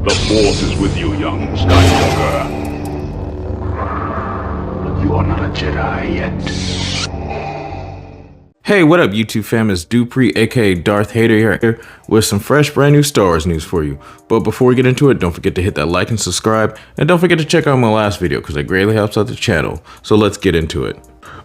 The Force is with you, young Skywalker. But you are not a Jedi yet. Hey, what up YouTube fam, it's Dupree aka DarthVader here with some fresh brand new Star Wars news for you. But before we get into it, don't forget to hit that like and subscribe, and don't forget to check out my last video because it greatly helps out the channel. So let's get into it.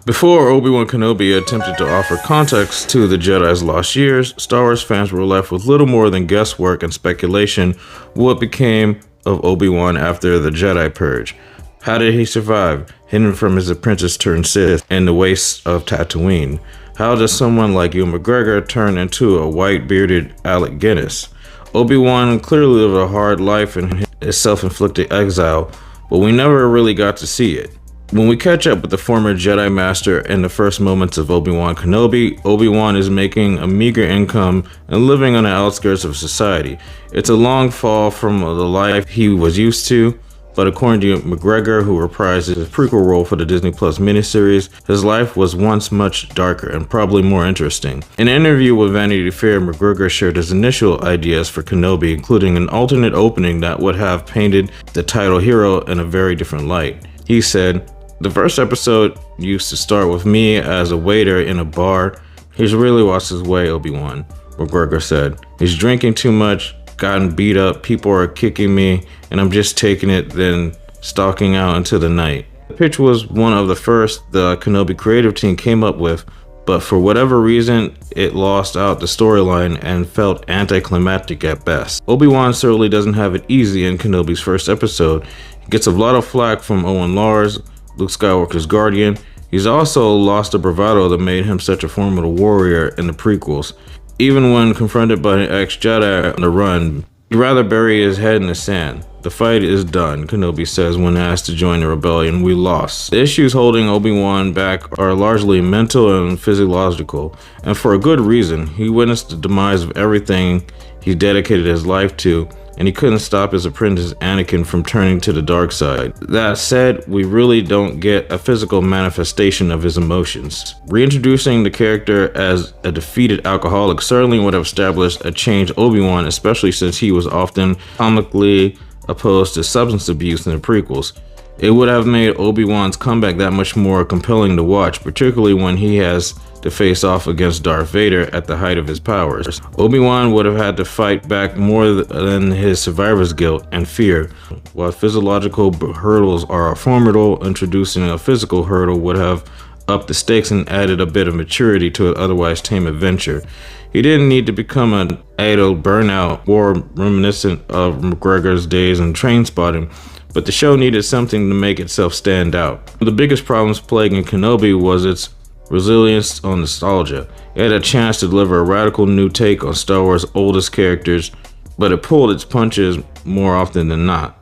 Before Obi-Wan Kenobi attempted to offer context to the Jedi's lost years, Star Wars fans were left with little more than guesswork and speculation what became of Obi-Wan after the Jedi Purge. How did he survive, hidden from his apprentice turned Sith in the wastes of Tatooine? How does someone like Ewan McGregor turn into a white-bearded Alec Guinness? Obi-Wan clearly lived a hard life in his self-inflicted exile, but we never really got to see it. When we catch up with the former Jedi Master in the first moments of ObiWanKenobi, Obi-Wan is making a meager income and living on the outskirts of society. It's a long fall from the life he was used to, but according to McGregor, who reprised his prequel role for the Disney Plus miniseries, his life was once much darker and probably more interesting. In an interview with Vanity Fair, McGregor shared his initial ideas for Kenobi, including an alternate opening that would have painted the title hero in a very different light. He said, "The first episode used to start with me as a waiter in a bar. He's really lost his way, Obi-Wan," McGregor said. "He's drinking too much, gotten beat up, people are kicking me, and I'm just taking it, then stalking out into the night." The pitch was one of the first the Kenobi creative team came up with, but for whatever reason, it lost out the storyline and felt anticlimactic at best. Obi-Wan certainly doesn't have it easy in Kenobi's first episode. He gets a lot of flack from Owen Lars, Luke Skywalker's guardian. He's also lost the bravado that made him such a formidable warrior in the prequels. Even when confronted by an ex-Jedi on the run, he'd rather bury his head in the sand. "The fight is done," Kenobi says when asked to join the rebellion. "We lost." The issues holding Obi-Wan back are largely mental and physiological, and for a good reason. He witnessed the demise of everything he dedicated his life to, and he couldn't stop his apprentice Anakin from turning to the dark side. That said, we really don't get a physical manifestation of his emotions. Reintroducing the character as a defeated alcoholic certainly would have established a changed Obi-Wan, especially since he was often comically opposed to substance abuse in the prequels. It would have made Obi-Wan's comeback that much more compelling to watch, particularly when he has to face off against Darth Vader at the height of his powers. Obi-Wan would have had to fight back more than his survivor's guilt and fear. While physiological hurdles are formidable, introducing a physical hurdle would have upped the stakes and added a bit of maturity to an otherwise tame adventure. He didn't need to become an idle burnout war reminiscent of McGregor's days in Trainspotting, but the show needed something to make itself stand out. The biggest problems plaguing Kenobi was its resilience on nostalgia. It had a chance to deliver a radical new take on Star Wars' oldest characters, but it pulled its punches more often than not.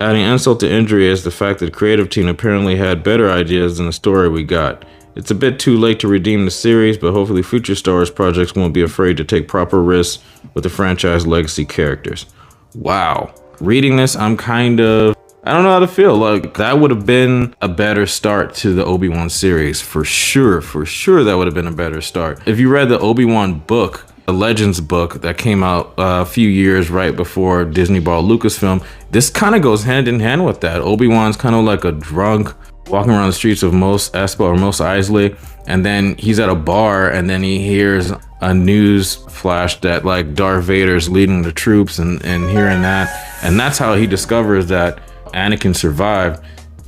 Adding insult to injury is the fact that the creative team apparently had better ideas than the story we got. It's a bit too late to redeem the series, but hopefully future Star Wars projects won't be afraid to take proper risks with the franchise legacy characters. Wow. Reading this, I don't know how to feel. Like, that would have been a better start to the Obi-Wan series. For sure that would have been a better start. If you read the Obi-Wan book, the Legends book that came out a few years right before Disney bought Lucasfilm, this kind of goes hand in hand with that. Obi-Wan's kind of like a drunk walking around the streets of Mos Espa or Mos Eisley, and then he's at a bar and then he hears a news flash that like Darth Vader's leading the troops and hearing that, and that's how he discovers that Anakin survived.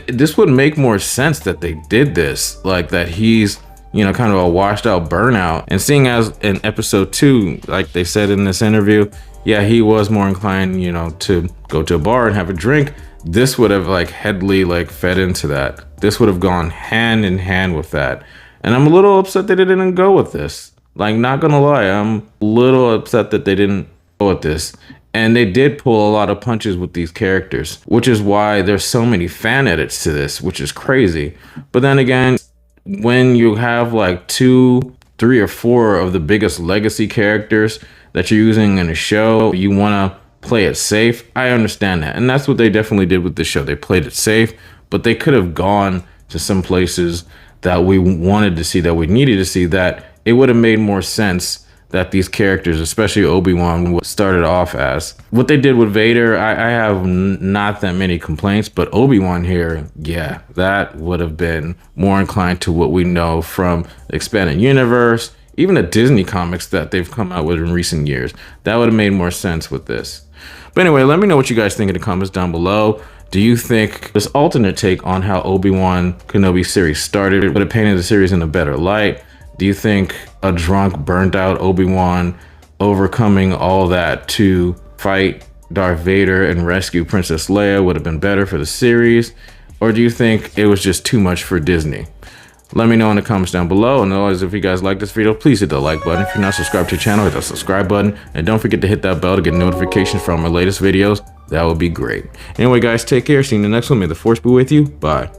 This would make more sense that they did this, like that he's, you know, kind of a washed out burnout. And seeing as in episode 2, like they said in this interview, yeah, he was more inclined, you know, to go to a bar and have a drink. This would have like heavily like fed into that. This would have gone hand in hand with that. And I'm a little upset that they didn't go with this. Like, not gonna lie, I'm a little upset that they didn't go with this. And they did pull a lot of punches with these characters, which is why there's so many fan edits to this, which is crazy. But then again, when you have like 2, 3, or 4 of the biggest legacy characters that you're using in a show, you want to play it safe. I understand that. And that's what they definitely did with the show. They played it safe, but they could have gone to some places that we wanted to see, that we needed to see, that it would have made more sense that these characters, especially Obi-Wan, started off as. What they did with Vader, I have not that many complaints, but Obi-Wan here, yeah, that would have been more inclined to what we know from the expanded universe, even the Disney comics that they've come out with in recent years. That would have made more sense with this. But anyway, let me know what you guys think in the comments down below. Do you think this alternate take on how Obi-Wan Kenobi series started would have painted the series in a better light? Do you think a drunk, burned out Obi-Wan overcoming all that to fight Darth Vader and rescue Princess Leia would have been better for the series? Or do you think it was just too much for Disney? Let me know in the comments down below. And always, if you guys like this video, please hit the like button. If you're not subscribed to the channel, hit the subscribe button. And don't forget to hit that bell to get notifications from our latest videos. That would be great. Anyway, guys, take care. See you in the next one. May the force be with you. Bye.